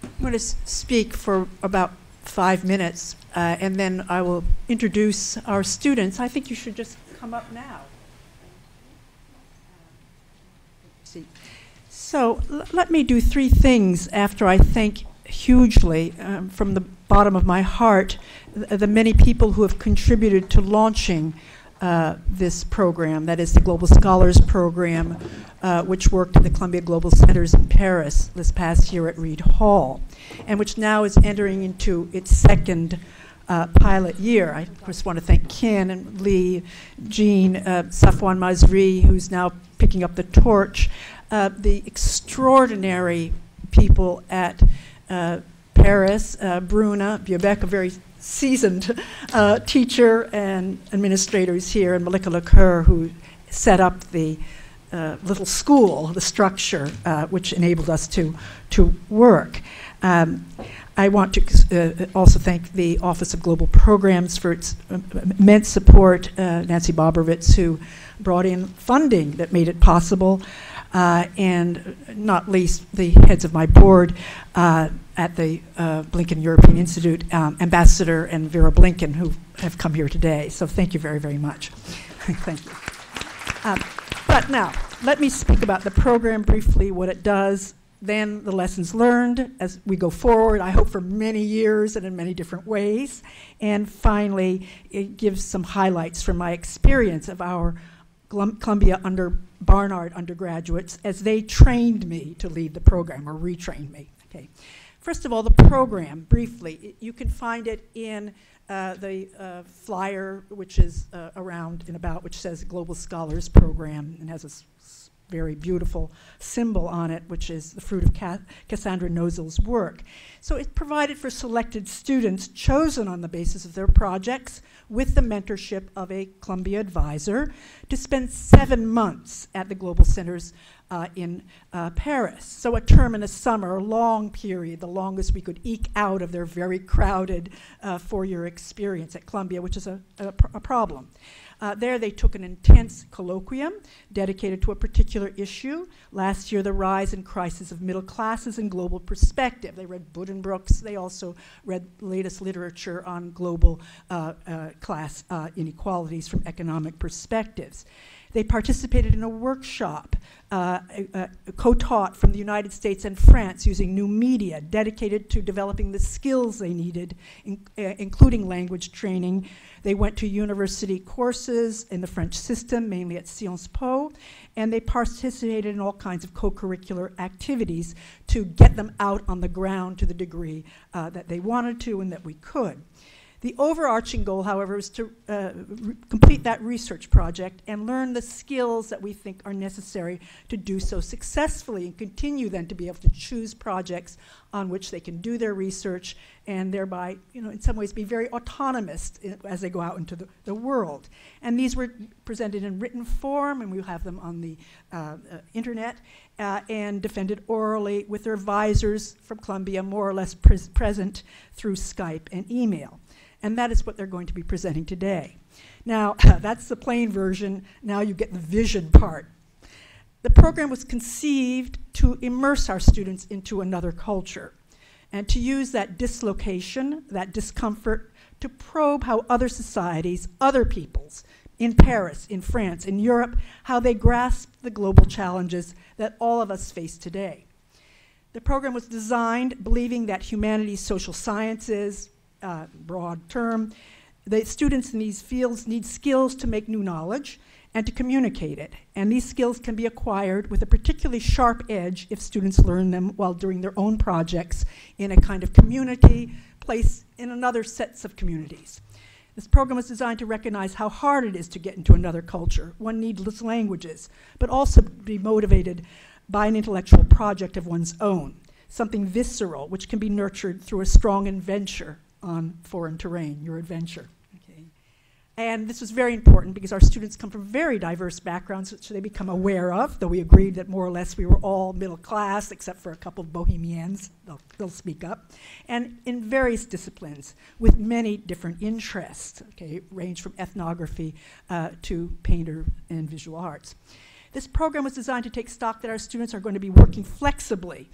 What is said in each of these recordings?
I'm going to speak for about 5 minutes, and then I will introduce our students. I think you should just come up now. So let me do 3 things after I thank hugely, from the bottom of my heart, the many people who have contributed to launching this program, that is the Global Scholars Program, which worked in the Columbia Global Centers in Paris this past year at Reed Hall, and which now is entering into its 2nd pilot year. I just want to thank Ken and Lee, Jean, Safwan Mazri, who's now picking up the torch, the extraordinary people at Paris, Bruna, Biebec, a very seasoned teacher and administrators here, and Malika Lacour, who set up the little school, the structure, which enabled us to work. I want to also thank the Office of Global Programs for its immense support, Nancy Bobrovitz, who brought in funding that made it possible, and not least the heads of my board at the Blinken European Institute, Ambassador and Vera Blinken, who have come here today. So thank you very, very much. Thank you. But now, let me speak about the program briefly, what it does, then the lessons learned as we go forward, I hope for many years and in many different ways. And finally, it gives some highlights from my experience of our Columbia Barnard undergraduates as they trained me to lead the program, or retrained me. Okay. First of all, the program, briefly, you can find it in the flyer, which is around and about, which says Global Scholars Program, and has a very beautiful symbol on it, which is the fruit of Cassandra Nozel's work. So it provided for selected students chosen on the basis of their projects with the mentorship of a Columbia advisor to spend 7 months at the Global Centers in Paris. So a term in a summer, a long period, the longest we could eke out of their very crowded 4-year experience at Columbia, which is a problem. There they took an intense colloquium dedicated to a particular issue. Last year, the rise and crisis of middle classes and global perspective. They read Buddenbrooks. They also read latest literature on global class inequalities from economic perspectives. They participated in a workshop co-taught from the United States and France using new media dedicated to developing the skills they needed, including language training. They went to university courses in the French system, mainly at Sciences Po, and they participated in all kinds of co-curricular activities to get them out on the ground to the degree that they wanted to and that we could. The overarching goal, however, is to complete that research project and learn the skills that we think are necessary to do so successfully, and continue then to be able to choose projects on which they can do their research and thereby, in some ways be very autonomous as they go out into the world. And these were presented in written form, and we'll have them on the internet, and defended orally with their advisors from Columbia, more or less present through Skype and email. And that is what they're going to be presenting today. Now, that's the plain version. Now you get the vision part. The program was conceived to immerse our students into another culture and to use that dislocation, that discomfort, to probe how other societies, other peoples, in Paris, in France, in Europe, how they grasp the global challenges that all of us face today. The program was designed believing that humanities, social sciences, broad term, the students in these fields need skills to make new knowledge and to communicate it. And these skills can be acquired with a particularly sharp edge if students learn them while doing their own projects in a kind of community, place in another sets of communities. This program is designed to recognize how hard it is to get into another culture. One needs languages, but also be motivated by an intellectual project of one's own, something visceral, which can be nurtured through a strong adventure on foreign terrain, your adventure. Okay. And this was very important because our students come from very diverse backgrounds, which they become aware of, though we agreed that more or less we were all middle class, except for a couple of bohemians, they'll speak up, and in various disciplines with many different interests, okay, range from ethnography to painter and visual arts. This program was designed to take stock that our students are going to be working flexibly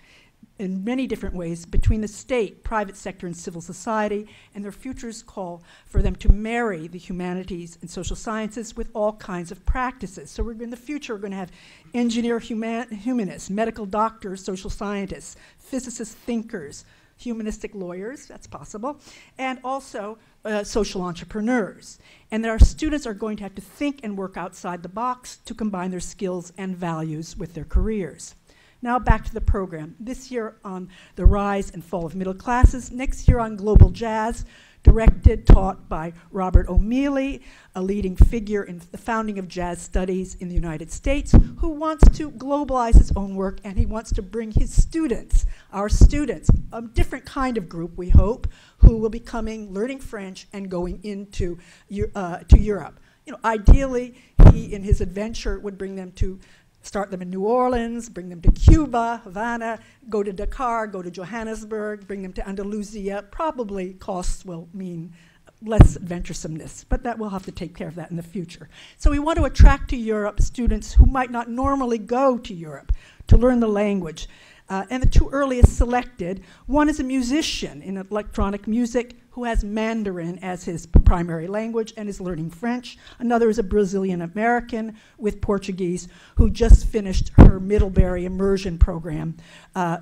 in many different ways between the state, private sector, and civil society, and their futures call for them to marry the humanities and social sciences with all kinds of practices. So in the future, we're going to have humanists, medical doctors, social scientists, physicists, thinkers, humanistic lawyers, that's possible, and also social entrepreneurs. And that our students are going to have to think and work outside the box to combine their skills and values with their careers. Now back to the program. This year on the rise and fall of middle classes, next year on global jazz, directed, taught by Robert O'Mealy, a leading figure in the founding of jazz studies in the United States, who wants to globalize his own work, and he wants to bring his students, our students, a different kind of group, we hope, who will be coming, learning French, and going into to Europe. You know, ideally, he, in his adventure, would bring them to start them in New Orleans, bring them to Cuba, Havana, go to Dakar, go to Johannesburg, bring them to Andalusia. Probably costs will mean less adventuresomeness, but that we'll have to take care of that in the future. So we want to attract to Europe students who might not normally go to Europe to learn the language. And the two earliest selected, one is a musician in electronic music who has Mandarin as his primary language and is learning French. Another is a Brazilian American with Portuguese who just finished her Middlebury immersion program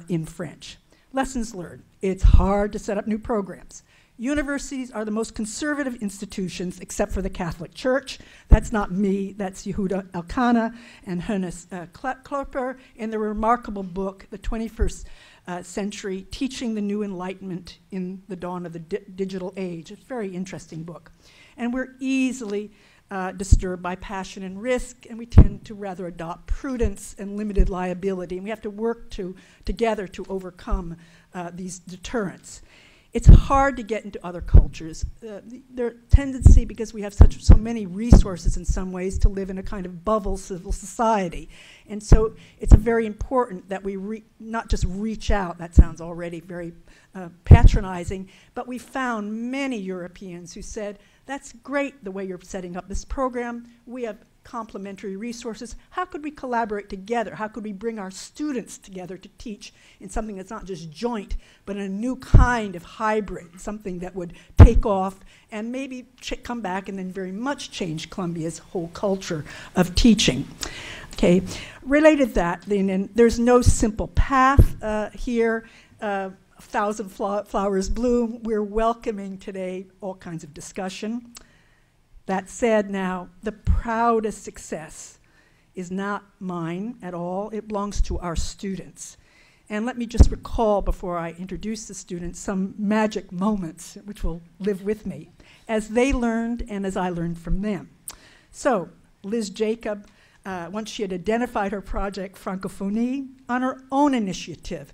in French. Lessons learned. It's hard to set up new programs. Universities are the most conservative institutions except for the Catholic Church. That's not me, that's Yehuda Elkanah and Hannes Klopper in their remarkable book, The 21st Century, Teaching the New Enlightenment in the Dawn of the Digital Age. It's a very interesting book. And we're easily disturbed by passion and risk, and we tend to rather adopt prudence and limited liability, and we have to work together to overcome these deterrents. It's hard to get into other cultures. Their tendency, because we have so many resources in some ways, to live in a kind of bubble civil society. And so it's very important that we not just reach out, that sounds already very patronizing, but we found many Europeans who said, that's great the way you're setting up this program. We have complementary resources. How could we collaborate together? How could we bring our students together to teach in something that's not just joint, but in a new kind of hybrid, something that would take off and maybe come back and then very much change Columbia's whole culture of teaching. Okay, related to that, then, there's no simple path here. 1,000 flowers bloom. We're welcoming today all kinds of discussion. That said, now, the proudest success is not mine at all. It belongs to our students. And let me just recall, before I introduce the students, some magic moments which will live with me, as they learned and as I learned from them. So, Liz Jacob, once she had identified her project, Francophonie, on her own initiative,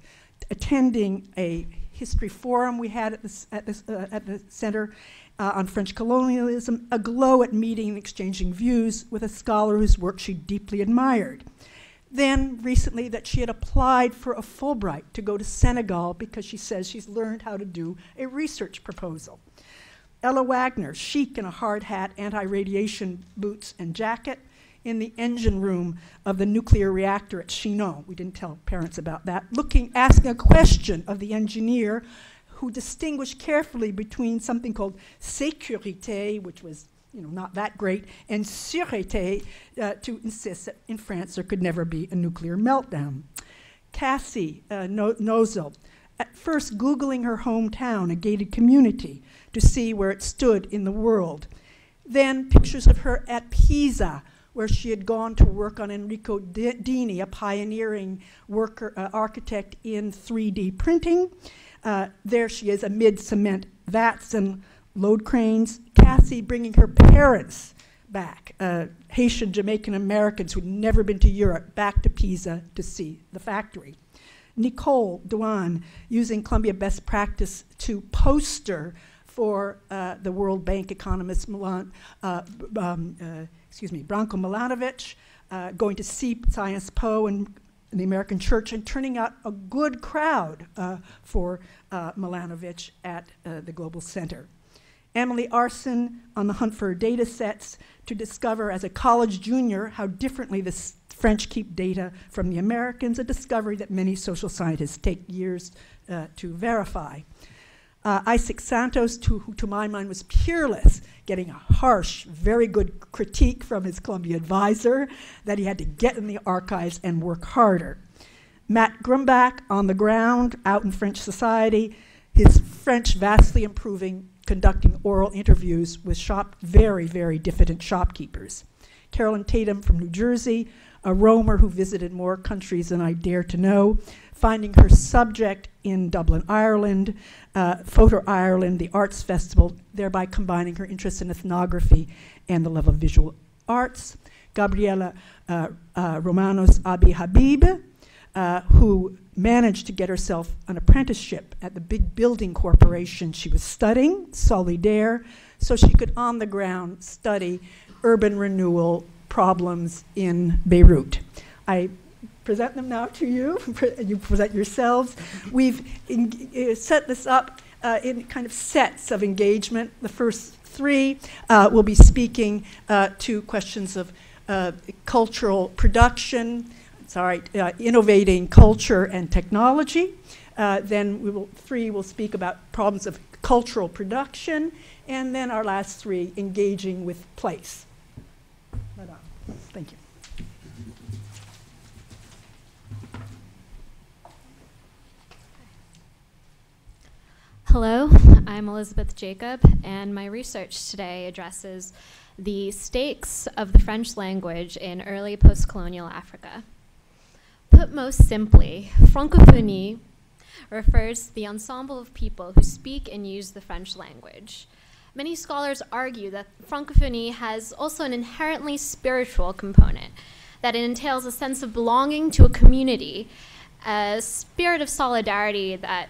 attending a history forum we had at the center, on French colonialism, aglow at meeting and exchanging views with a scholar whose work she deeply admired. Then, recently, that she had applied for a Fulbright to go to Senegal because she says she's learned how to do a research proposal. Ella Wagner, chic in a hard hat, anti-radiation boots and jacket, in the engine room of the nuclear reactor at Chinon. We didn't tell parents about that. Asking a question of the engineer who distinguished carefully between something called sécurité, which was not that great, and sûreté, to insist that in France there could never be a nuclear meltdown. Cassie Nozel, at first Googling her hometown, a gated community, to see where it stood in the world. Then pictures of her at Pisa, where she had gone to work on Enrico Dini, a pioneering architect in 3D printing. There she is amid cement vats and load cranes. Cassie bringing her parents back, Haitian Jamaican Americans who'd never been to Europe, back to Pisa to see the factory. Nicole Douan using Columbia best practice to poster for the World Bank economist Branko Milanovic, going to see Science Po and the American Church and turning out a good crowd for Milanovic at the Global Center. Emily Arson on the hunt for data sets to discover as a college junior how differently the French keep data from the Americans, a discovery that many social scientists take years to verify. Isaac Santos, who to my mind was peerless, getting a harsh, very good critique from his Columbia advisor that he had to get in the archives and work harder. Matt Grumbach, on the ground, out in French society, his French vastly improving, conducting oral interviews with very, very diffident shopkeepers. Carolyn Tatum from New Jersey, a roamer who visited more countries than I dare to know, finding her subject in Dublin, Ireland, Photo Ireland, the Arts Festival, thereby combining her interest in ethnography and the love of visual arts. Gabriela Romanos Abi Habib, who managed to get herself an apprenticeship at the big building corporation she was studying, Solidaire, so she could on the ground study urban renewal problems in Beirut. I present them now to you. You present yourselves. We've set this up in kind of sets of engagement. The first three will be speaking to questions of cultural production, innovating culture and technology. Then three will speak about problems of cultural production, and then our last three, engaging with place. Thank you. Hello, I'm Elizabeth Jacob, and my research today addresses the stakes of the French language in early post-colonial Africa. Put most simply, francophonie refers to the ensemble of people who speak and use the French language. Many scholars argue that francophonie has also an inherently spiritual component, that it entails a sense of belonging to a community, a spirit of solidarity that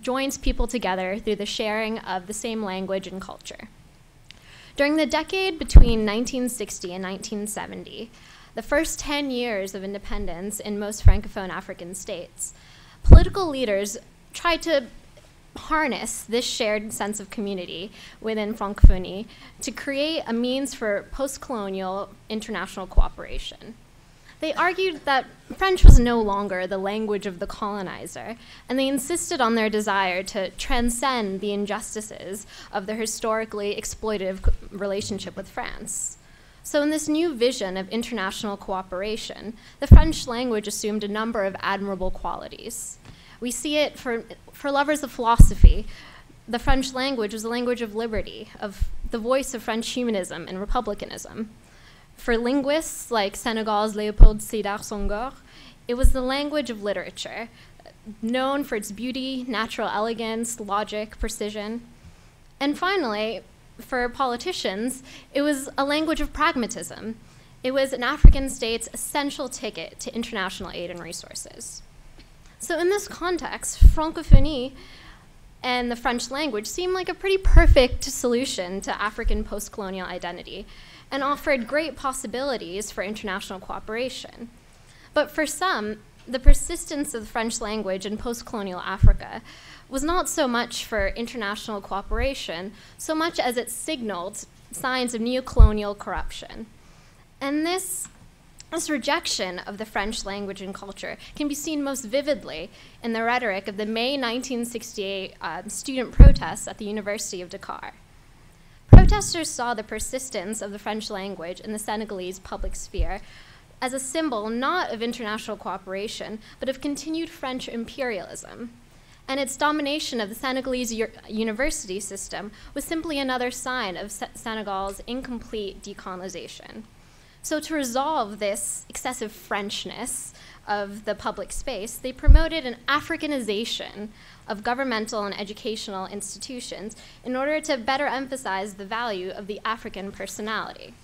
joins people together through the sharing of the same language and culture. During the decade between 1960 and 1970, the first 10 years of independence in most Francophone African states, political leaders tried to harness this shared sense of community within francophonie to create a means for post-colonial international cooperation. They argued that French was no longer the language of the colonizer, and they insisted on their desire to transcend the injustices of their historically exploitative relationship with France. So in this new vision of international cooperation, the French language assumed a number of admirable qualities. We see it for lovers of philosophy. The French language was a language of liberty, of the voice of French humanism and republicanism. For linguists like Senegal's Léopold Sédar Senghor, it was the language of literature, known for its beauty, natural elegance, logic, precision. And finally, for politicians, it was a language of pragmatism. It was an African state's essential ticket to international aid and resources. So in this context, francophonie and the French language seemed like a pretty perfect solution to African post-colonial identity and offered great possibilities for international cooperation. But for some, the persistence of the French language in post-colonial Africa was not so much for international cooperation, so much as it signaled signs of neocolonial corruption. And this rejection of the French language and culture can be seen most vividly in the rhetoric of the May 1968 student protests at the University of Dakar. Protesters saw the persistence of the French language in the Senegalese public sphere as a symbol not of international cooperation, but of continued French imperialism. And its domination of the Senegalese university system was simply another sign of Senegal's incomplete decolonization. So to resolve this excessive Frenchness of the public space, they promoted an Africanization of governmental and educational institutions in order to better emphasize the value of the African personality.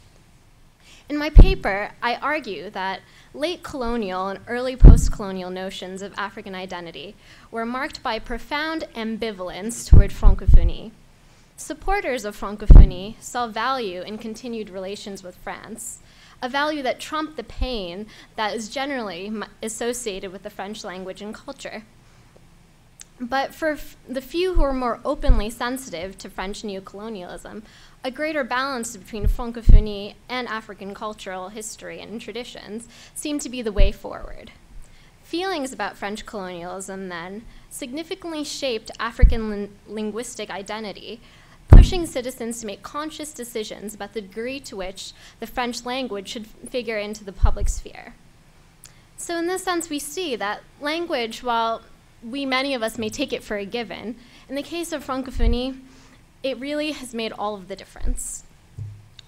In my paper, I argue that late colonial and early post-colonial notions of African identity were marked by profound ambivalence toward francophonie. Supporters of francophonie saw value in continued relations with France, a value that trumped the pain that is generally associated with the French language and culture. But for the few who are more openly sensitive to French neocolonialism, a greater balance between Francophonie and African cultural history and traditions seemed to be the way forward. Feelings about French colonialism then significantly shaped African linguistic identity, pushing citizens to make conscious decisions about the degree to which the French language should figure into the public sphere. So in this sense, we see that language, while many of us may take it for a given, in the case of Francophonie, it really has made all of the difference.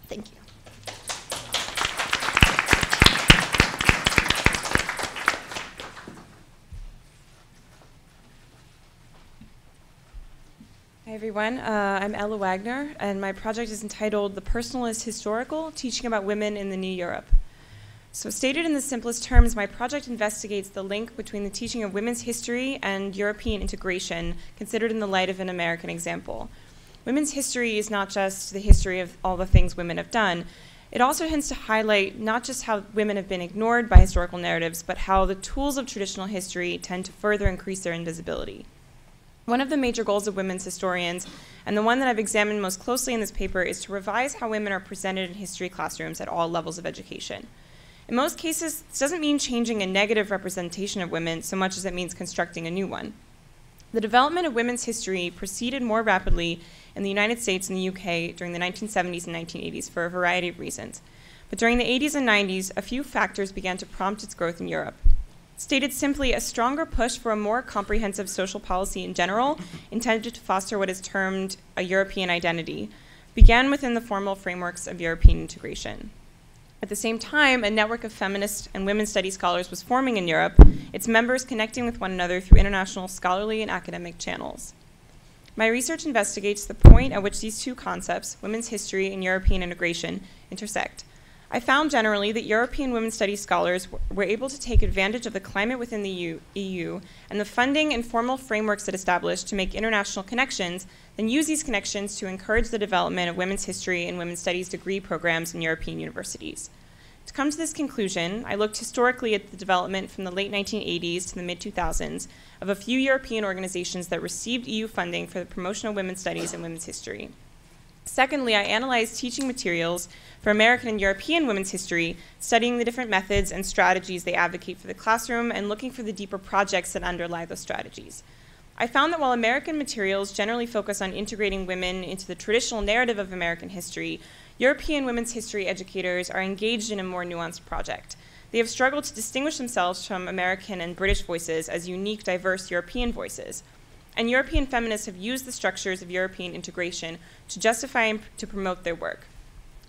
Thank you. Hi everyone, I'm Ella Wagner, and my project is entitled The Personalist Historical, Teaching About Women in the New Europe. So stated in the simplest terms, my project investigates the link between the teaching of women's history and European integration, considered in the light of an American example. Women's history is not just the history of all the things women have done. It also tends to highlight not just how women have been ignored by historical narratives, but how the tools of traditional history tend to further increase their invisibility. One of the major goals of women's historians, and the one that I've examined most closely in this paper, is to revise how women are presented in history classrooms at all levels of education. In most cases, this doesn't mean changing a negative representation of women so much as it means constructing a new one. The development of women's history proceeded more rapidly in the United States and the UK during the 1970s and 1980s for a variety of reasons. But during the 80s and 90s, a few factors began to prompt its growth in Europe. Stated simply, a stronger push for a more comprehensive social policy in general, intended to foster what is termed a European identity, began within the formal frameworks of European integration. At the same time, a network of feminist and women's studies scholars was forming in Europe, its members connecting with one another through international scholarly and academic channels. My research investigates the point at which these two concepts, women's history and European integration, intersect. I found generally that European women's studies scholars were able to take advantage of the climate within the EU and the funding and formal frameworks it established to make international connections, then use these connections to encourage the development of women's history and women's studies degree programs in European universities. To come to this conclusion, I looked historically at the development from the late 1980s to the mid-2000s of a few European organizations that received EU funding for the promotion of women's studies and women's history. Secondly, I analyzed teaching materials for American and European women's history, studying the different methods and strategies they advocate for the classroom and looking for the deeper projects that underlie those strategies. I found that while American materials generally focus on integrating women into the traditional narrative of American history, European women's history educators are engaged in a more nuanced project. They have struggled to distinguish themselves from American and British voices as unique, diverse European voices. And European feminists have used the structures of European integration to justify and to promote their work.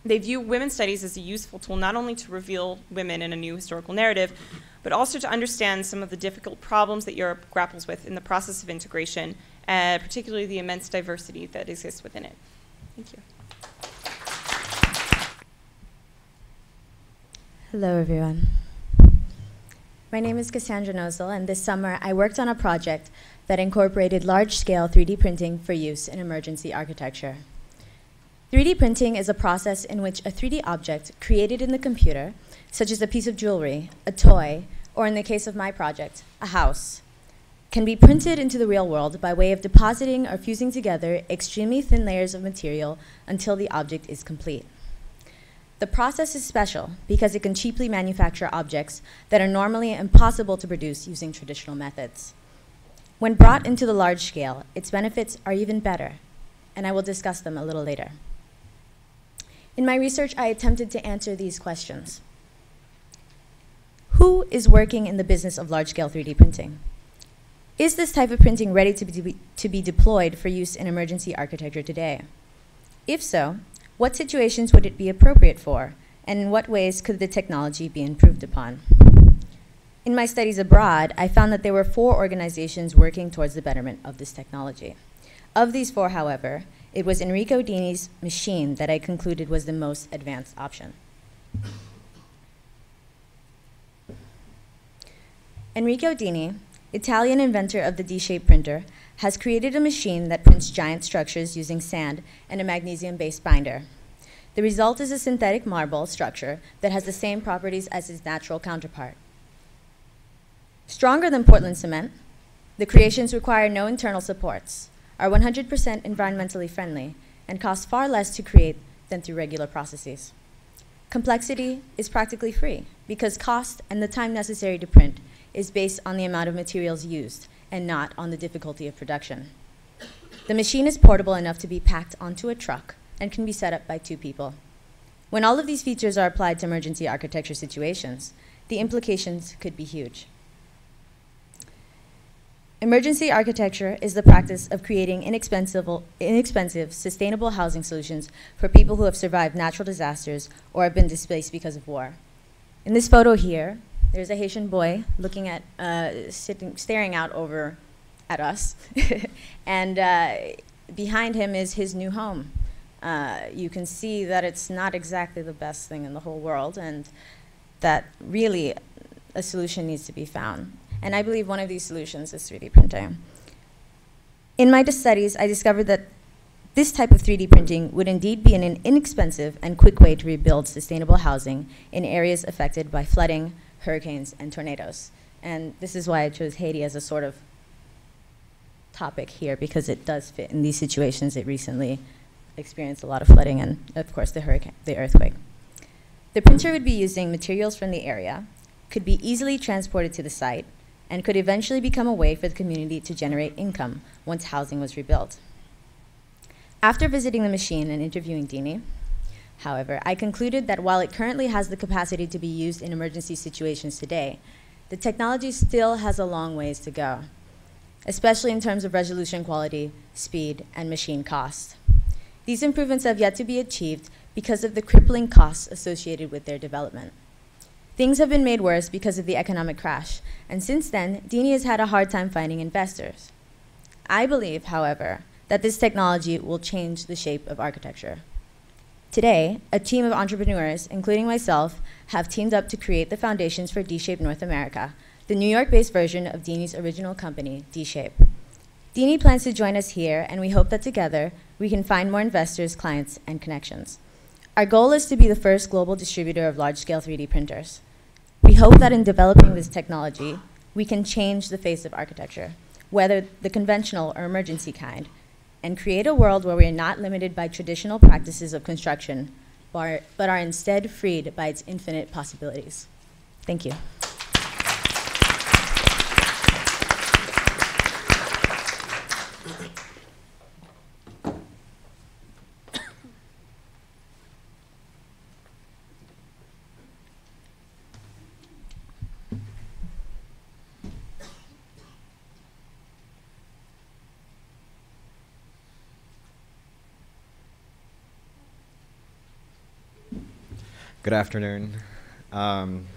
They view women's studies as a useful tool not only to reveal women in a new historical narrative, but also to understand some of the difficult problems that Europe grapples with in the process of integration, particularly the immense diversity that exists within it. Thank you. Hello, everyone. My name is Cassandra Nozel, and this summer I worked on a project that incorporated large-scale 3D printing for use in emergency architecture. 3D printing is a process in which a 3D object created in the computer, such as a piece of jewelry, a toy, or in the case of my project, a house, can be printed into the real world by way of depositing or fusing together extremely thin layers of material until the object is complete. The process is special because it can cheaply manufacture objects that are normally impossible to produce using traditional methods. When brought into the large scale, its benefits are even better, and I will discuss them a little later. In my research, I attempted to answer these questions. Who is working in the business of large-scale 3D printing? Is this type of printing ready to be deployed for use in emergency architecture today? If so, what situations would it be appropriate for, and in what ways could the technology be improved upon? In my studies abroad, I found that there were 4 organizations working towards the betterment of this technology. Of these 4, however, it was Enrico Dini's machine that I concluded was the most advanced option. Enrico Dini, Italian inventor of the D-shaped printer, has created a machine that prints giant structures using sand and a magnesium-based binder. The result is a synthetic marble structure that has the same properties as its natural counterpart. Stronger than Portland cement, The creations require no internal supports, are 100% environmentally friendly, and cost far less to create than through regular processes. Complexity is practically free because cost and the time necessary to print is based on the amount of materials used and not on the difficulty of production. The machine is portable enough to be packed onto a truck and can be set up by 2 people. When all of these features are applied to emergency architecture situations, the implications could be huge. Emergency architecture is the practice of creating inexpensive, sustainable housing solutions for people who have survived natural disasters or have been displaced because of war. In this photo here, there's a Haitian boy looking at, staring out over at us, and behind him is his new home. You can see that it's not exactly the best thing in the whole world, and that really a solution needs to be found. And I believe one of these solutions is 3D printing. In my studies, I discovered that this type of 3D printing would indeed be an inexpensive and quick way to rebuild sustainable housing in areas affected by flooding, hurricanes, and tornadoes. And this is why I chose Haiti as a sort of topic here, because it does fit in these situations. It recently experienced a lot of flooding and, of course, the earthquake. The printer would be using materials from the area, could be easily transported to the site, and could eventually become a way for the community to generate income once housing was rebuilt. After visiting the machine and interviewing Dini, however, I concluded that while it currently has the capacity to be used in emergency situations today, the technology still has a long ways to go, especially in terms of resolution quality, speed, and machine cost. These improvements have yet to be achieved because of the crippling costs associated with their development. Things have been made worse because of the economic crash, and since then, Dini has had a hard time finding investors. I believe, however, that this technology will change the shape of architecture. Today, a team of entrepreneurs, including myself, have teamed up to create the foundations for D-Shape North America, the New York-based version of Dini's original company, D-Shape. Dini plans to join us here, and we hope that together we can find more investors, clients, and connections. Our goal is to be the first global distributor of large-scale 3D printers. We hope that in developing this technology, we can change the face of architecture, whether the conventional or emergency kind, and create a world where we are not limited by traditional practices of construction, but are instead freed by its infinite possibilities. Thank you. Good afternoon. I'm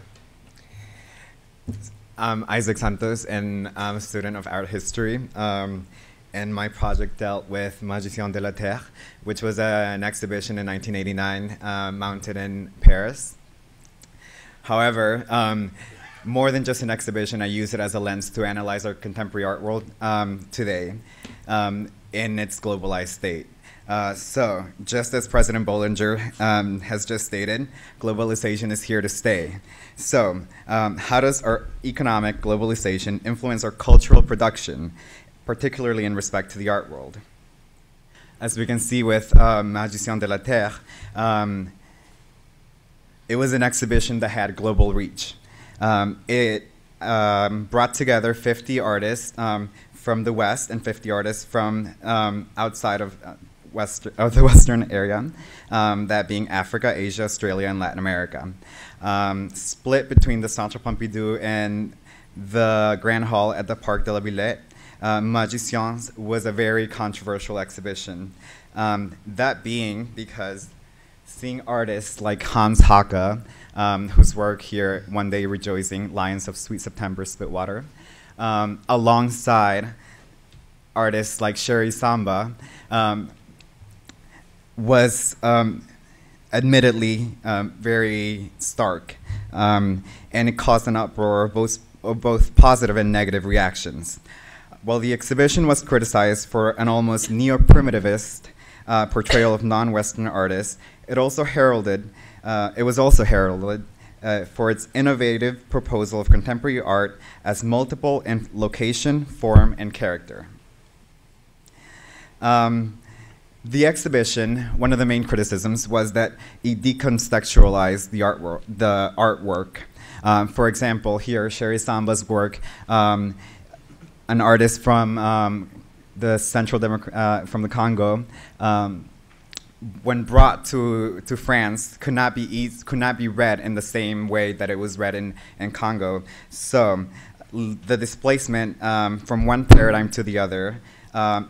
Isaac Santos, and I'm a student of art history. And my project dealt with Magiciens de la Terre, which was an exhibition in 1989 mounted in Paris. However, more than just an exhibition, I use it as a lens to analyze our contemporary art world today in its globalized state. So, just as President Bollinger has just stated, globalization is here to stay. So, how does our economic globalization influence our cultural production, particularly in respect to the art world? As we can see with Magiciens de la Terre, it was an exhibition that had global reach. It brought together 50 artists from the West and 50 artists from outside of the Western area, that being Africa, Asia, Australia, and Latin America. Split between the Centre Pompidou and the Grand Hall at the Parc de la Villette, Magiciens was a very controversial exhibition. That being because seeing artists like Hans Hacke, whose work here, One Day Rejoicing, Lions of Sweet September, Spitwater, alongside artists like Sherry Samba, was admittedly very stark, and it caused an uproar of both positive and negative reactions. While the exhibition was criticized for an almost neo-primitivist portrayal of non-Western artists, it was also heralded for its innovative proposal of contemporary art as multiple in location, form, and character. The exhibition, one of the main criticisms was that it decontextualized the artwork. For example, here, Sherry Samba's work, an artist from the from the Congo, when brought to France, could not be read in the same way that it was read in Congo. So the displacement from one paradigm to the other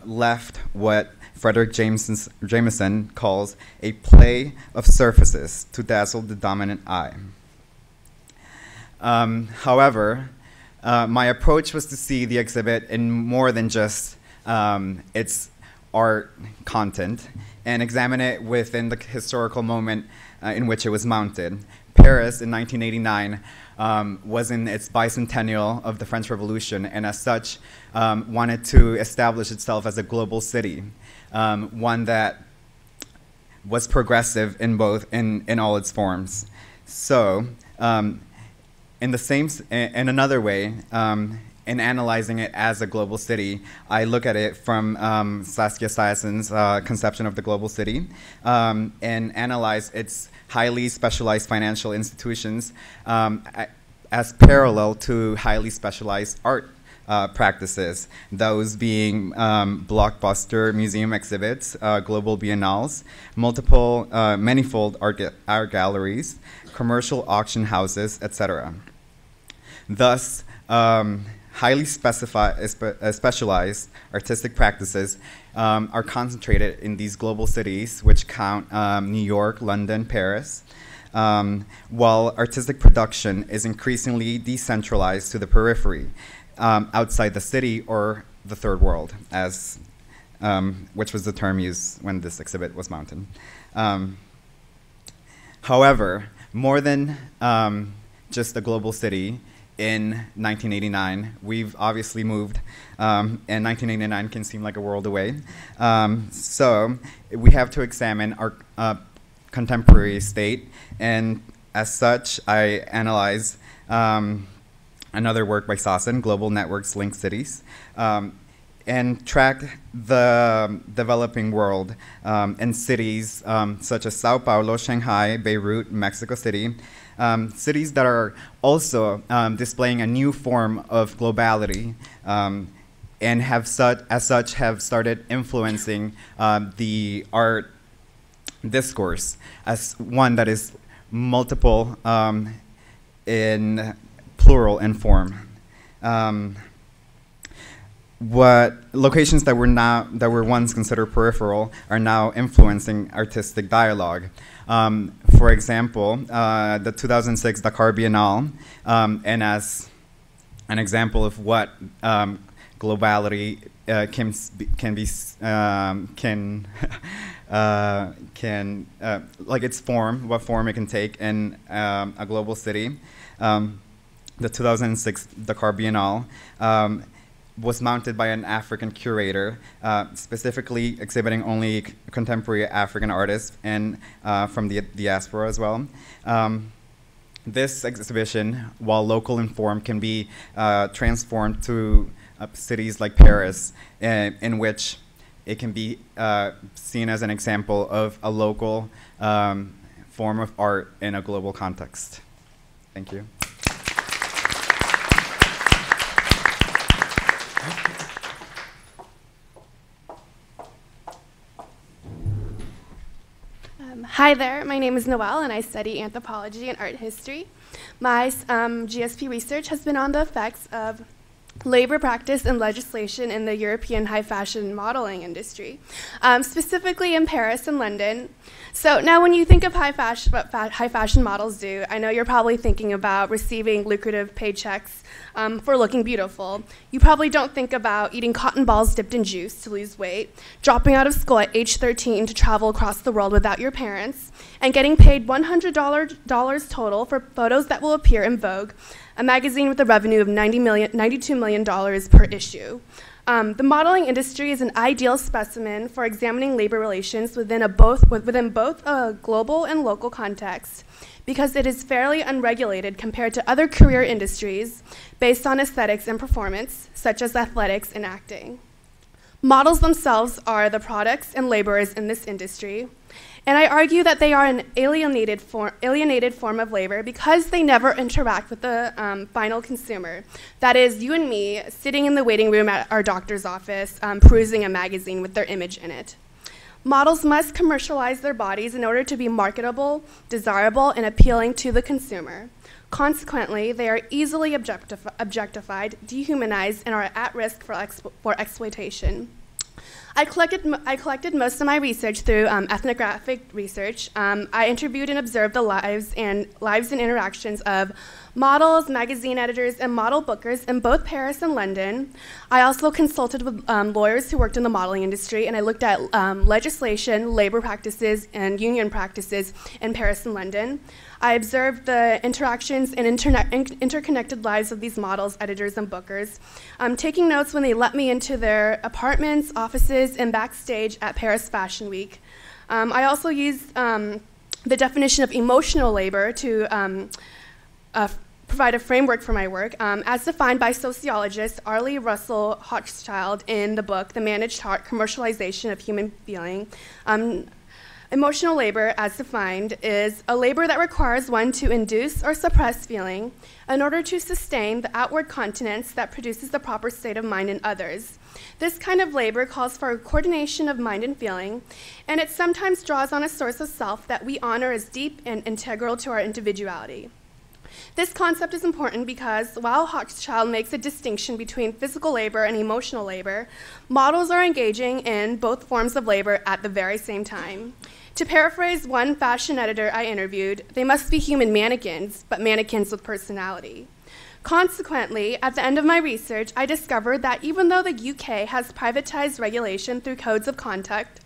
left what Frederick Jameson calls a play of surfaces to dazzle the dominant eye. However, my approach was to see the exhibit in more than just its art content and examine it within the historical moment in which it was mounted. Paris in 1989 was in its bicentennial of the French Revolution, and as such wanted to establish itself as a global city, one that was progressive in all its forms. So, in another way, in analyzing it as a global city, I look at it from Saskia Sayason's conception of the global city, and analyze its highly specialized financial institutions as parallel to highly specialized art practices, those being blockbuster museum exhibits, global biennales, multiple, manifold art galleries, commercial auction houses, etc. Thus, highly specialized artistic practices are concentrated in these global cities, which count New York, London, Paris, while artistic production is increasingly decentralized to the periphery, outside the city or the third world, which was the term used when this exhibit was mounted. However, more than just a global city, in 1989, we've obviously moved, and 1989 can seem like a world away. So we have to examine our contemporary state, and as such, I analyze another work by Sassen, Global Networks Link Cities, and track the developing world in cities such as Sao Paulo, Shanghai, Beirut, Mexico City, cities that are also displaying a new form of globality, and as such have started influencing the art discourse as one that is multiple in plural in form. What locations that were once considered peripheral are now influencing artistic dialogue. For example, the 2006 Dakar Biennale, and as an example of what globality like its form, what form it can take in a global city. The 2006 Dakar Biennale was mounted by an African curator, specifically exhibiting only contemporary African artists and from the diaspora as well. This exhibition, while local in form, can be transformed to cities like Paris, in which it can be seen as an example of a local form of art in a global context. Thank you. Hi there, my name is Noelle and I study anthropology and art history. My GSP research has been on the effects of labor practice and legislation in the European high fashion modeling industry, specifically in Paris and London. So now when you think of high fashion, what high fashion models do, I know you're probably thinking about receiving lucrative paychecks for looking beautiful. You probably don't think about eating cotton balls dipped in juice to lose weight, dropping out of school at age 13 to travel across the world without your parents, and getting paid $100 total for photos that will appear in Vogue, a magazine with a revenue of $92 million per issue. The modeling industry is an ideal specimen for examining labor relations within both a global and local context, because it is fairly unregulated compared to other career industries based on aesthetics and performance, such as athletics and acting. Models themselves are the products and laborers in this industry, and I argue that they are an alienated form of labor because they never interact with the final consumer. That is, you and me sitting in the waiting room at our doctor's office, perusing a magazine with their image in it. Models must commercialize their bodies in order to be marketable, desirable, and appealing to the consumer. Consequently, they are easily objectified, dehumanized, and are at risk for exploitation. I collected most of my research through ethnographic research. I interviewed and observed the lives and interactions of models, magazine editors, and model bookers in both Paris and London. I also consulted with lawyers who worked in the modeling industry, and I looked at legislation, labor practices, and union practices in Paris and London. I observed the interactions and interconnected lives of these models, editors, and bookers, taking notes when they let me into their apartments, offices, and backstage at Paris Fashion Week. I also used the definition of emotional labor to provide a framework for my work, as defined by sociologist Arlie Russell Hochschild in the book, The Managed Heart, Commercialization of Human Feeling. Emotional labor, as defined, is a labor that requires one to induce or suppress feeling in order to sustain the outward continence that produces the proper state of mind in others. This kind of labor calls for a coordination of mind and feeling, and it sometimes draws on a source of self that we honor as deep and integral to our individuality. This concept is important because while Hochschild makes a distinction between physical labor and emotional labor, models are engaging in both forms of labor at the very same time. To paraphrase one fashion editor I interviewed, they must be human mannequins, but mannequins with personality. Consequently, at the end of my research, I discovered that even though the UK has privatized regulation through codes of conduct,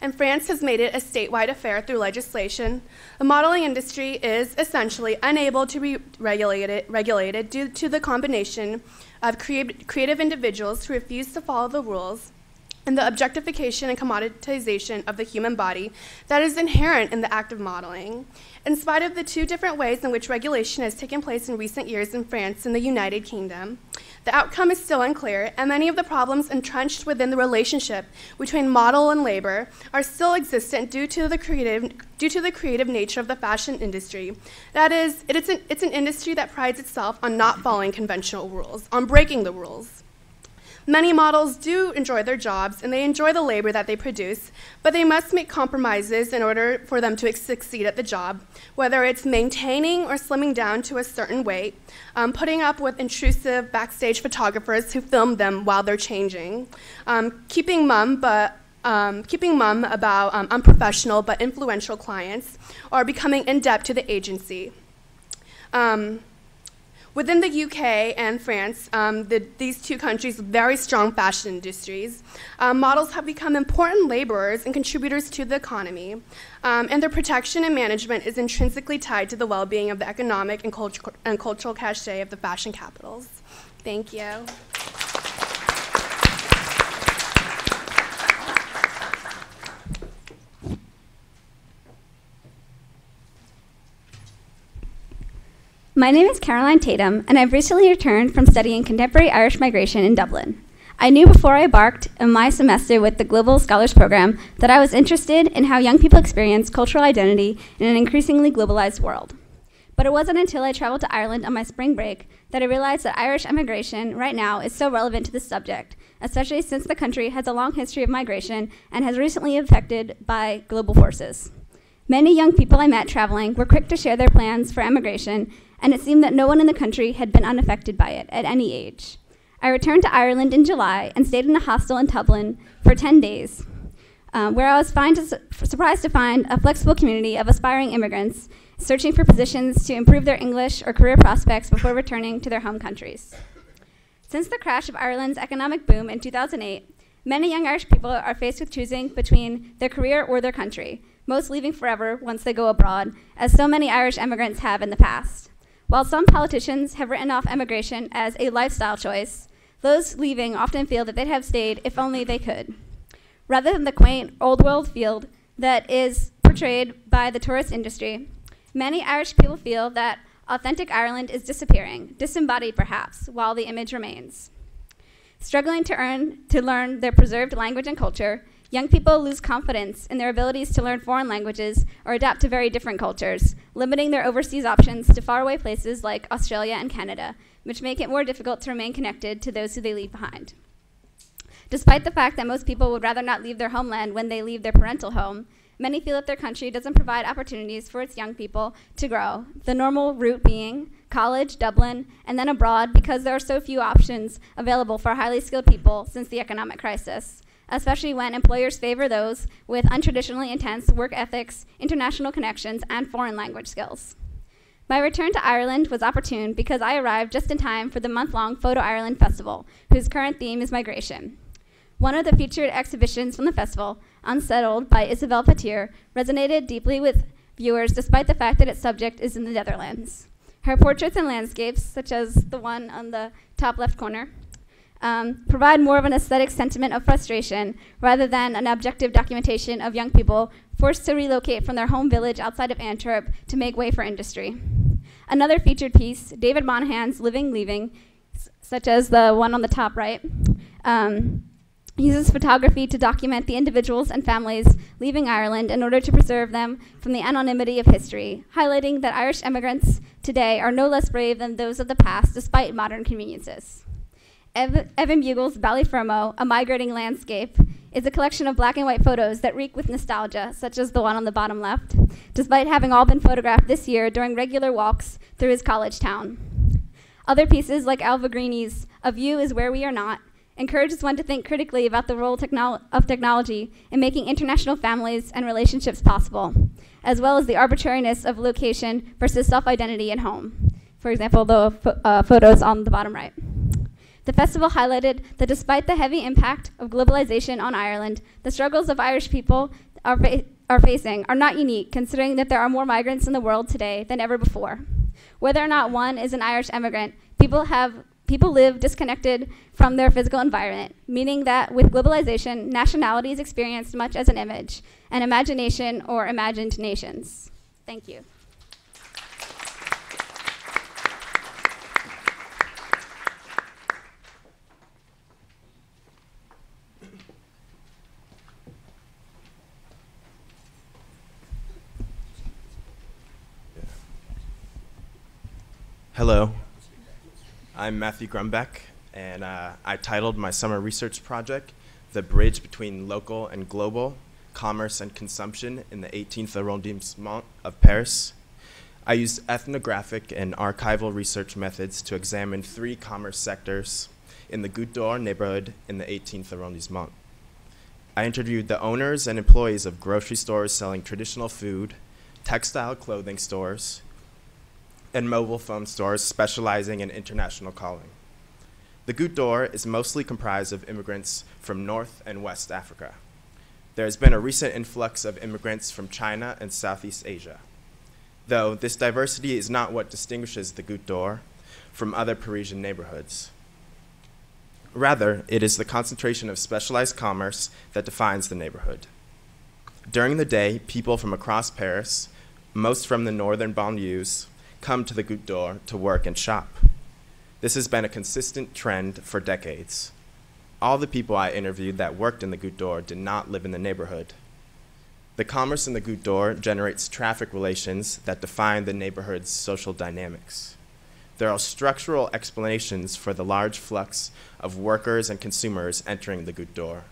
and France has made it a statewide affair through legislation, the modeling industry is essentially unable to be regulated due to the combination of creative individuals who refuse to follow the rules and the objectification and commoditization of the human body that is inherent in the act of modeling. In spite of the two different ways in which regulation has taken place in recent years in France and the United Kingdom, the outcome is still unclear, and many of the problems entrenched within the relationship between model and labor are still existent due to the creative nature of the fashion industry. That is, it's an industry that prides itself on not following conventional rules, on breaking the rules. Many models do enjoy their jobs, and they enjoy the labor that they produce, but they must make compromises in order for them to succeed at the job, whether it's maintaining or slimming down to a certain weight, putting up with intrusive backstage photographers who film them while they're changing, keeping mum about unprofessional but influential clients, or becoming in debt to the agency. Within the UK and France, these two countries with very strong fashion industries, models have become important laborers and contributors to the economy, and their protection and management is intrinsically tied to the well-being of the economic and cultural cachet of the fashion capitals. Thank you. My name is Caroline Tatum, and I've recently returned from studying contemporary Irish migration in Dublin. I knew before I embarked on my semester with the Global Scholars Program that I was interested in how young people experience cultural identity in an increasingly globalized world. But it wasn't until I traveled to Ireland on my spring break that I realized that Irish immigration right now is so relevant to this subject, especially since the country has a long history of migration and has recently been affected by global forces. Many young people I met traveling were quick to share their plans for emigration, and it seemed that no one in the country had been unaffected by it at any age. I returned to Ireland in July and stayed in a hostel in Dublin for 10 days, where I was surprised to find a flexible community of aspiring immigrants searching for positions to improve their English or career prospects before returning to their home countries. Since the crash of Ireland's economic boom in 2008, many young Irish people are faced with choosing between their career or their country, most leaving forever once they go abroad, as so many Irish immigrants have in the past. While some politicians have written off emigration as a lifestyle choice, Those leaving often feel that they'd have stayed if only they could. Rather than the quaint, old-world field that is portrayed by the tourist industry, many Irish people feel that authentic Ireland is disappearing, disembodied perhaps, while the image remains. Struggling to learn their preserved language and culture, young people lose confidence in their abilities to learn foreign languages or adapt to very different cultures, limiting their overseas options to faraway places like Australia and Canada, which make it more difficult to remain connected to those who they leave behind. Despite the fact that most people would rather not leave their homeland when they leave their parental home, many feel that their country doesn't provide opportunities for its young people to grow, the normal route being college, Dublin, and then abroad because there are so few options available for highly skilled people since the economic crisis, especially when employers favor those with untraditionally intense work ethics, international connections, and foreign language skills. My return to Ireland was opportune because I arrived just in time for the month-long Photo Ireland Festival, whose current theme is migration. One of the featured exhibitions from the festival, Unsettled by Isabel Petier, resonated deeply with viewers despite the fact that its subject is in the Netherlands. Her portraits and landscapes, such as the one on the top left corner, provide more of an aesthetic sentiment of frustration rather than an objective documentation of young people forced to relocate from their home village outside of Antwerp to make way for industry. Another featured piece, David Monahan's Living Leaving, such as the one on the top right, uses photography to document the individuals and families leaving Ireland in order to preserve them from the anonymity of history, highlighting that Irish immigrants today are no less brave than those of the past despite modern conveniences. Evan Bugle's Ballyfermo, A Migrating Landscape, is a collection of black and white photos that reek with nostalgia, such as the one on the bottom left, despite having all been photographed this year during regular walks through his college town. Other pieces, like Alva Greeny's A View is Where We Are Not, encourages one to think critically about the role of technology in making international families and relationships possible, as well as the arbitrariness of location versus self-identity at home. For example, the photos on the bottom right. The festival highlighted that despite the heavy impact of globalization on Ireland, the struggles of Irish people are facing are not unique, considering that there are more migrants in the world today than ever before. Whether or not one is an Irish immigrant, people live disconnected from their physical environment, meaning that with globalization, nationality is experienced much as an image, an imagination or imagined nations. Thank you. Hello, I'm Matthew Grumbeck, and I titled my summer research project, The Bridge Between Local and Global, Commerce and Consumption in the 18th Arrondissement of Paris. I used ethnographic and archival research methods to examine 3 commerce sectors in the Goutte d'Or neighborhood in the 18th Arrondissement. I interviewed the owners and employees of grocery stores selling traditional food, textile clothing stores, and mobile phone stores specializing in international calling. The Goutte d'Or is mostly comprised of immigrants from North and West Africa. There has been a recent influx of immigrants from China and Southeast Asia. Though this diversity is not what distinguishes the Goutte d'Or from other Parisian neighborhoods. Rather, it is the concentration of specialized commerce that defines the neighborhood. During the day, people from across Paris, most from the northern banlieues, come to the Goutte d'Or to work and shop. This has been a consistent trend for decades. All the people I interviewed that worked in the Goutte d'Or did not live in the neighborhood. The commerce in the Goutte d'Or generates traffic relations that define the neighborhood's social dynamics. There are structural explanations for the large flux of workers and consumers entering the Goutte d'Or,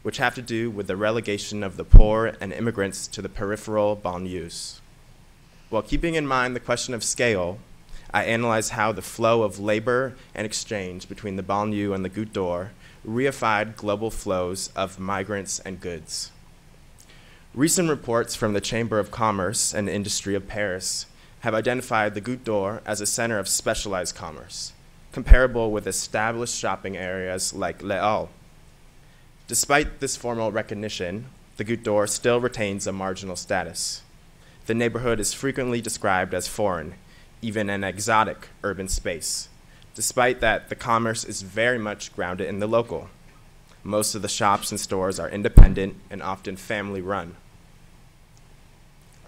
which have to do with the relegation of the poor and immigrants to the peripheral banlieues. While keeping in mind the question of scale, I analyzed how the flow of labor and exchange between the banlieue and the Goutte d'Or reified global flows of migrants and goods. Recent reports from the Chamber of Commerce and Industry of Paris have identified the Goutte d'Or as a center of specialized commerce, comparable with established shopping areas like Les Halles. Despite this formal recognition, the Goutte d'Or still retains a marginal status. The neighborhood is frequently described as foreign, even an exotic urban space, Despite that, the commerce is very much grounded in the local. Most of the shops and stores are independent and often family-run.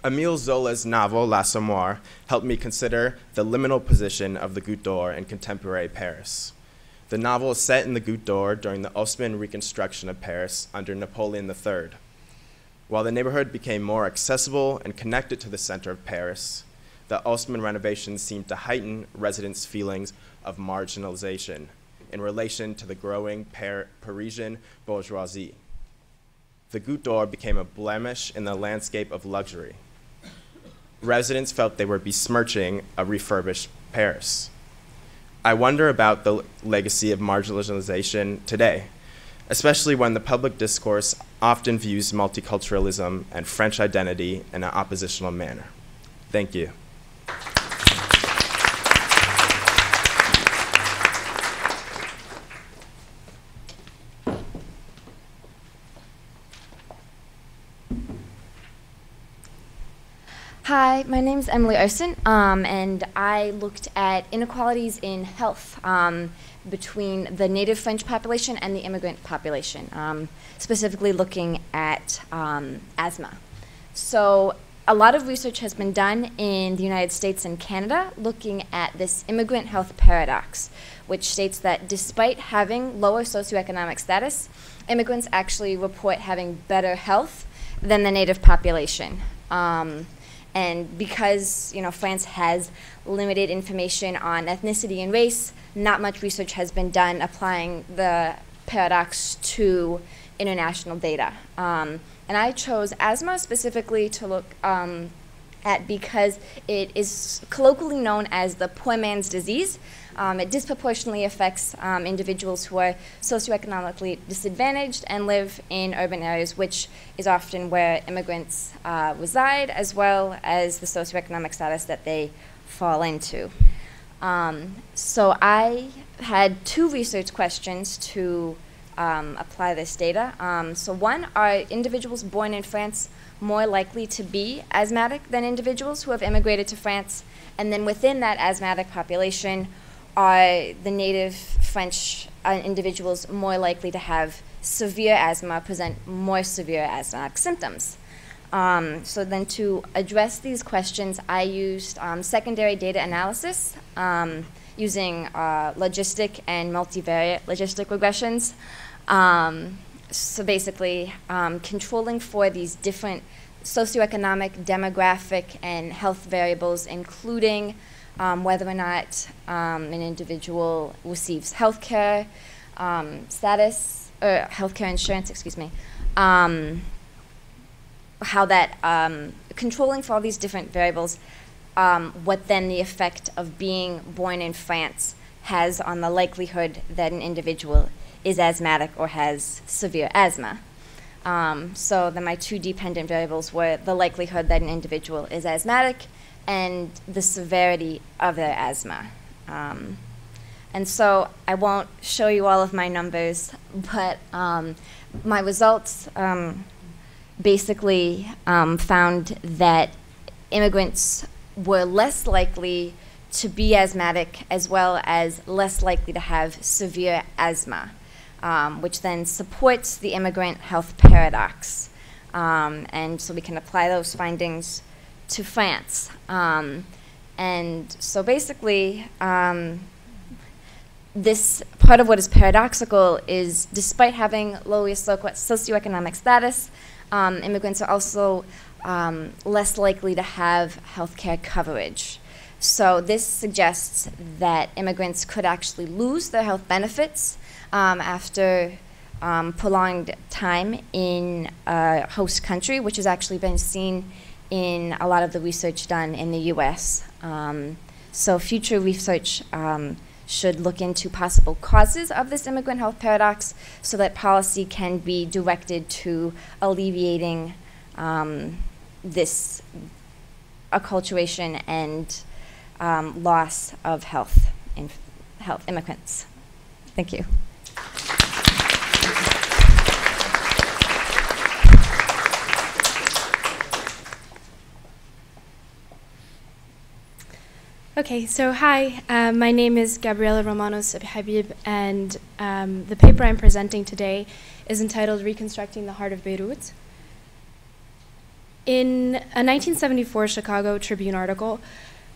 Émile Zola's novel, L'Assommoir, helped me consider the liminal position of the Goutte d'Or in contemporary Paris. The novel is set in the Goutte d'Or during the Haussmann reconstruction of Paris under Napoleon III. While the neighborhood became more accessible and connected to the center of Paris, the Haussmann renovations seemed to heighten residents' feelings of marginalization in relation to the growing Parisian bourgeoisie. The Goutte d'Or became a blemish in the landscape of luxury. Residents felt they were besmirching a refurbished Paris. I wonder about the legacy of marginalization today, especially when the public discourse often views multiculturalism and French identity in an oppositional manner. Thank you. Hi, my name is Emily Erson, and I looked at inequalities in health between the native French population and the immigrant population, specifically looking at asthma. So a lot of research has been done in the United States and Canada looking at this immigrant health paradox, which states that despite having lower socioeconomic status, immigrants actually report having better health than the native population. And because France has limited information on ethnicity and race, not much research has been done applying the paradox to international data. And I chose asthma specifically to look at because it is colloquially known as the poor man's disease. It disproportionately affects individuals who are socioeconomically disadvantaged and live in urban areas, which is often where immigrants reside, as well as the socioeconomic status that they fall into. So I had two research questions to apply this data. So one, are individuals born in France more likely to be asthmatic than individuals who have immigrated to France? And then within that asthmatic population, are the native French individuals more likely to have severe asthma, present more severe asthmatic symptoms? So then to address these questions, I used secondary data analysis using logistic and multivariate logistic regressions. So basically controlling for these different socioeconomic, demographic, and health variables, including whether or not an individual receives healthcare status, or healthcare insurance, excuse me, how that, controlling for all these different variables, what then the effect of being born in France has on the likelihood that an individual is asthmatic or has severe asthma. So then my two dependent variables were the likelihood that an individual is asthmatic and the severity of their asthma. And so I won't show you all of my numbers, but my results basically found that immigrants were less likely to be asthmatic, as well as less likely to have severe asthma, which then supports the immigrant health paradox. And so we can apply those findings to France. And so basically, this part of what is paradoxical is, despite having lower socioeconomic status, immigrants are also less likely to have healthcare coverage. So this suggests that immigrants could actually lose their health benefits after prolonged time in a host country, which has actually been seen in a lot of the research done in the US. So future research should look into possible causes of this immigrant health paradox so that policy can be directed to alleviating this acculturation and loss of health in immigrants. Thank you. Okay, so hi, my name is Gabriela Romanos Habib, and the paper I'm presenting today is entitled Reconstructing the Heart of Beirut. In a 1974 Chicago Tribune article,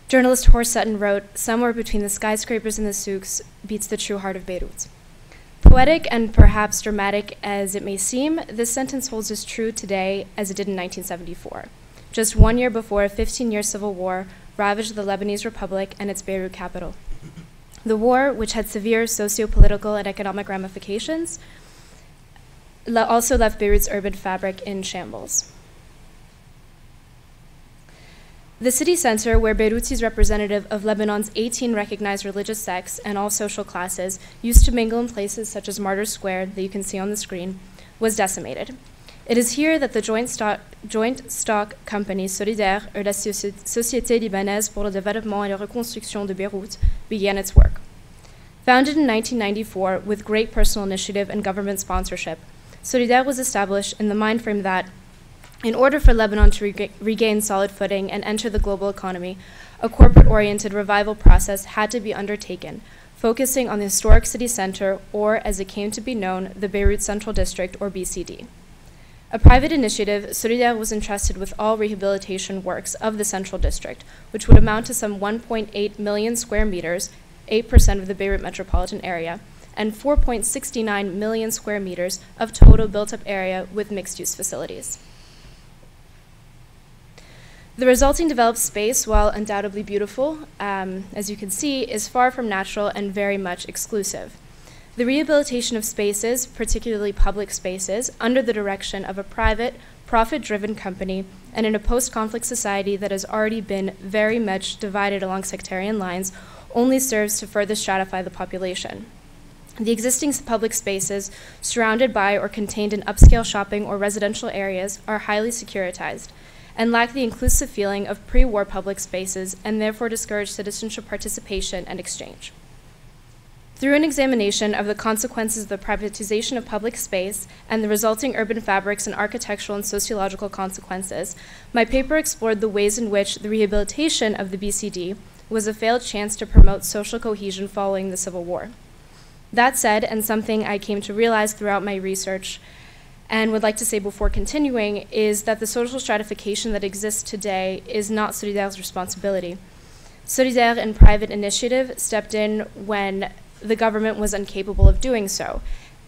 journalist Horace Sutton wrote, "Somewhere between the skyscrapers and the souks beats the true heart of Beirut." Poetic and perhaps dramatic as it may seem, this sentence holds as true today as it did in 1974, just 1 year before a 15-year civil war ravaged the Lebanese Republic and its Beirut capital. The war, which had severe socio-political and economic ramifications, also left Beirut's urban fabric in shambles. The city center, where Beirut is representative of Lebanon's 18 recognized religious sects and all social classes, used to mingle in places such as Martyrs Square, that you can see on the screen, was decimated. It is here that the joint stock company Solidaire, or la Société Libanaise pour le Développement et la Reconstruction de Beyrouth, began its work. Founded in 1994 with great personal initiative and government sponsorship, Solidaire was established in the mind frame that, in order for Lebanon to regain solid footing and enter the global economy, a corporate-oriented revival process had to be undertaken, focusing on the historic city center, or as it came to be known, the Beirut Central District, or BCD. A private initiative, Solidaire was entrusted with all rehabilitation works of the Central District, which would amount to some 1.8 million square meters, 8% of the Beirut metropolitan area, and 4.69 million square meters of total built-up area with mixed-use facilities. The resulting developed space, while undoubtedly beautiful, as you can see, is far from natural and very much exclusive. The rehabilitation of spaces, particularly public spaces, under the direction of a private, profit-driven company, and in a post-conflict society that has already been very much divided along sectarian lines, only serves to further stratify the population. The existing public spaces, surrounded by or contained in upscale shopping or residential areas, are highly securitized and lack the inclusive feeling of pre-war public spaces, and therefore discourage citizenship participation and exchange. Through an examination of the consequences of the privatization of public space and the resulting urban fabrics and architectural and sociological consequences, my paper explored the ways in which the rehabilitation of the BCD was a failed chance to promote social cohesion following the Civil War. That said, and something I came to realize throughout my research and would like to say before continuing, is that the social stratification that exists today is not Solidaire's responsibility. Solidaire and private initiative stepped in when the government was incapable of doing so,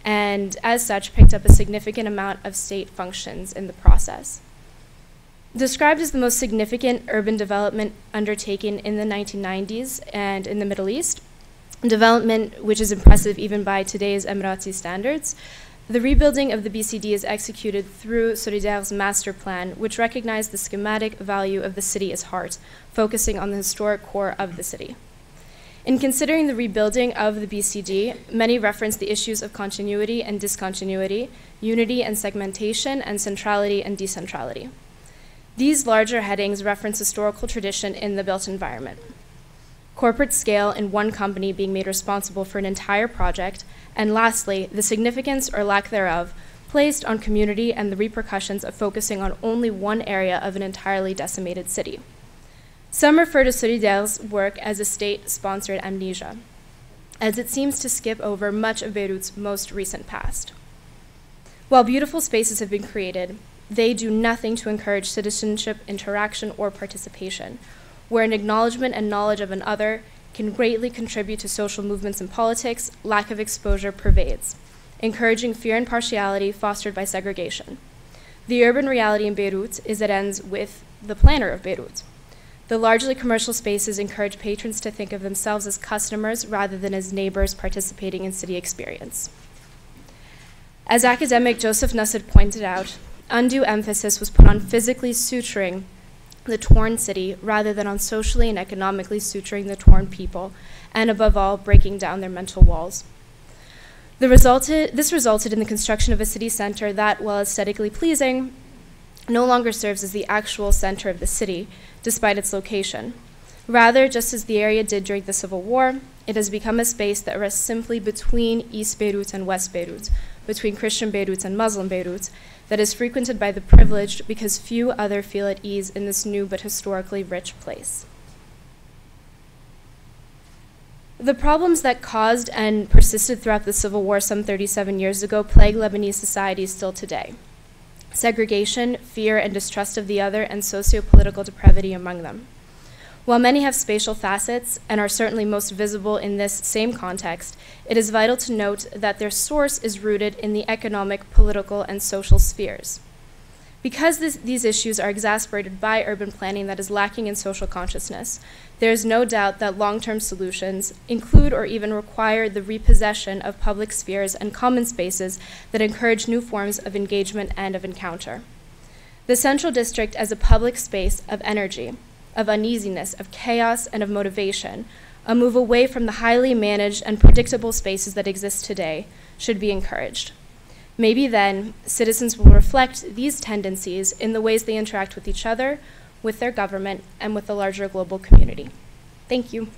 and as such picked up a significant amount of state functions in the process. Described as the most significant urban development undertaken in the 1990s and in the Middle East, development which is impressive even by today's Emirati standards, the rebuilding of the BCD is executed through Solidaire's master plan, which recognized the schematic value of the city as heart, focusing on the historic core of the city. In considering the rebuilding of the BCD, many reference the issues of continuity and discontinuity, unity and segmentation, and centrality and decentrality. These larger headings reference historical tradition in the built environment. Corporate scale in one company being made responsible for an entire project, and lastly, the significance or lack thereof placed on community and the repercussions of focusing on only one area of an entirely decimated city. Some refer to Solidaire's work as a state-sponsored amnesia, as it seems to skip over much of Beirut's most recent past. While beautiful spaces have been created, they do nothing to encourage citizenship, interaction, or participation, where an acknowledgement and knowledge of an other can greatly contribute to social movements and politics. Lack of exposure pervades, encouraging fear and partiality fostered by segregation. The urban reality in Beirut is it ends with the planner of Beirut. The largely commercial spaces encourage patrons to think of themselves as customers rather than as neighbors participating in city experience. As academic Joseph Nussad pointed out, undue emphasis was put on physically suturing the torn city rather than on socially and economically suturing the torn people, and above all, breaking down their mental walls. This resulted in the construction of a city center that, while aesthetically pleasing, no longer serves as the actual center of the city, despite its location. Rather, just as the area did during the Civil War, it has become a space that rests simply between East Beirut and West Beirut, between Christian Beirut and Muslim Beirut, that is frequented by the privileged because few other feel at ease in this new but historically rich place. The problems that caused and persisted throughout the Civil War some 37 years ago plague Lebanese society still today. Segregation, fear, and distrust of the other, and socio-political depravity among them. While many have spatial facets and are certainly most visible in this same context, it is vital to note that their source is rooted in the economic, political, and social spheres. Because these issues are exacerbated by urban planning that is lacking in social consciousness, there is no doubt that long-term solutions include or even require the repossession of public spheres and common spaces that encourage new forms of engagement and of encounter. The Central District as a public space of energy, of uneasiness, of chaos, and of motivation, a move away from the highly managed and predictable spaces that exist today, should be encouraged. Maybe then, citizens will reflect these tendencies in the ways they interact with each other, with their government, and with the larger global community. Thank you.